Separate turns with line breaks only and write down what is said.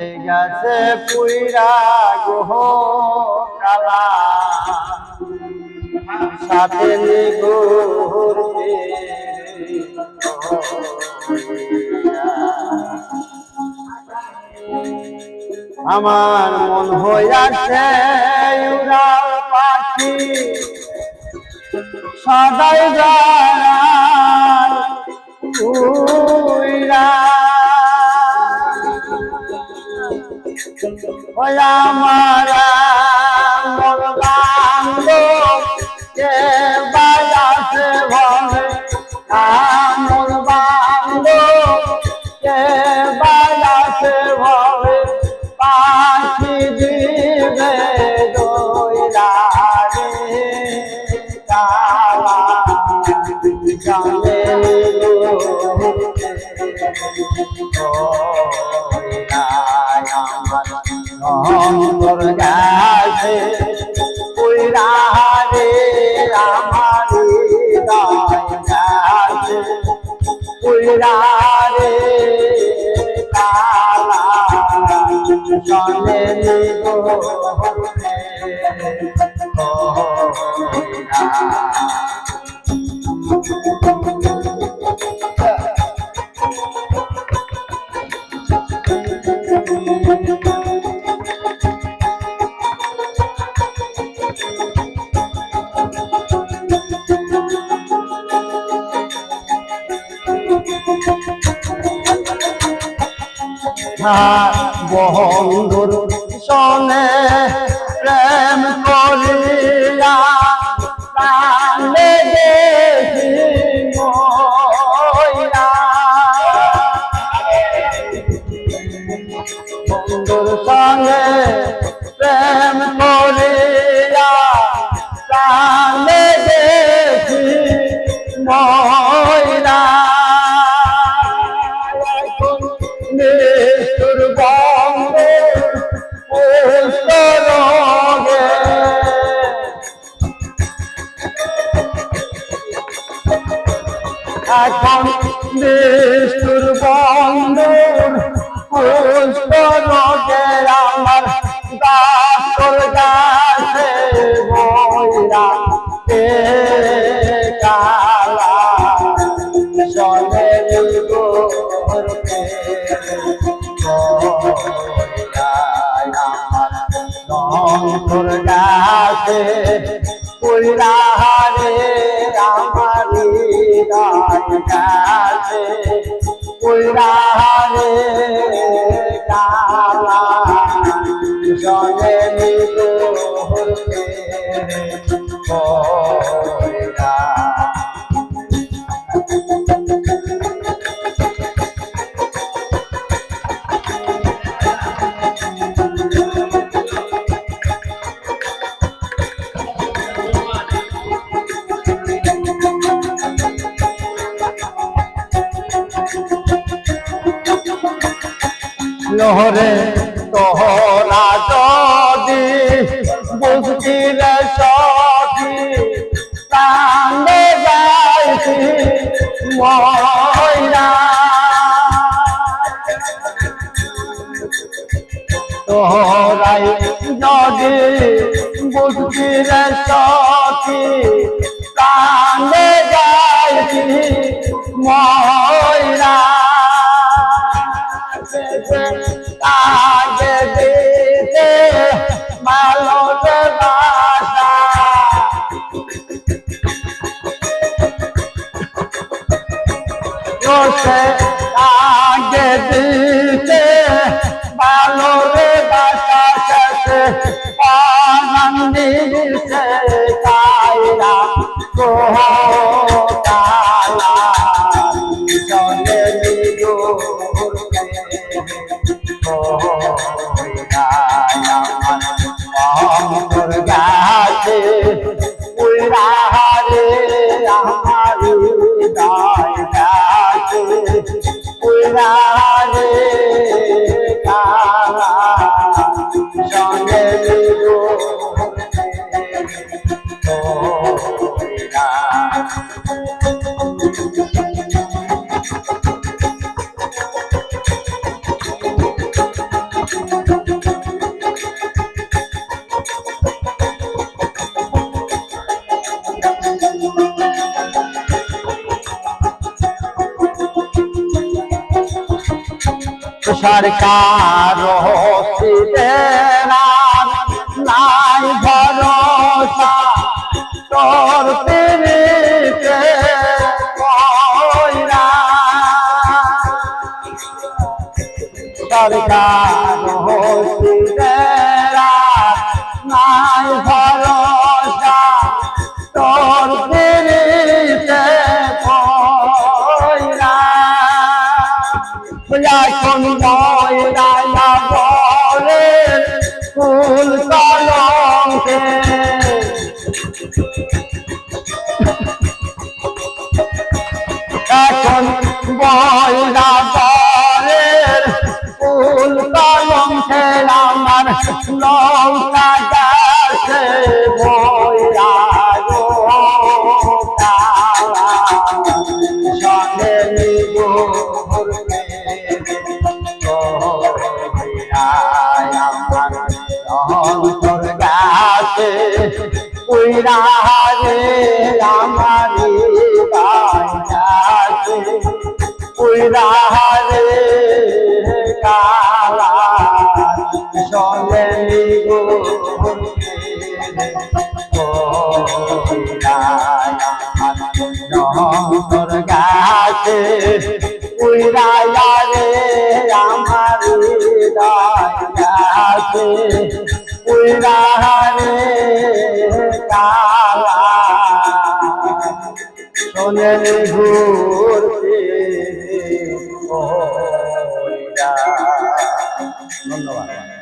গেছে পুইরা গোহ কালা সাথে নিগুর আমার মন হইয়াছে উড়াল পাখি সদাই উড়া আমার মন বান্ধব কে বাজাছে ভবে মন বান্ধব কে বাজাছে ভবে পাখি দিবে দইরা রে কালা জানে অন্তর গাছে পুইরা রে আমার গাছে পুইরা রে কালা চলে বন্ধুর সনে প্রেম করিয়া প্রাণে দেখি মইরা বন্ধুর সনে প্রেম করিয়া প্রাণে দেখি মইরা নিষ্ঠুর বন্ধে এখন নিষ্ঠুর বন্ধুর পুষ্প রোগের আমার গাছর গাছে বইরা কে কালা চলে করতে আমার গাছে পুইরা রে আমার গাছে পুইরা রে কালা চলে করতে নহরে তোহরা যদি বুঝিলে সখী কান্দে যাইছি ময়না তোহরাই যদি বুঝিলে সখী কান্দে যাইছি ময়না আগে দিতে মালতে বাসা আগে দিতে মালরে বাসা শেষে আনন্দিতে কায়রা কালা চলে অন্তর গাছে পুইরা রে আমার গাছে পুইরা রে কালা সঙ্গে সরকার নাই ভরসা তোর প্রেমেতে কইরা সরকার নাই ভরসা তোর প্রেমেতে কইরা এখন ময়রা বলে ফুল কলঙ্কে এখন ময়রা বলে ফুল কলঙ্কে আমার লঙ্কা গাছে ময়রা সঙ্গে অন্তর গাছে উইরা রে আমারি গাছে উইরা রে কালা সঙ্গে অন্তর গাছে উইরা রে আমারি গাছে উইরা রে কালা সোনের ঘুরতে ধন্যবাদ।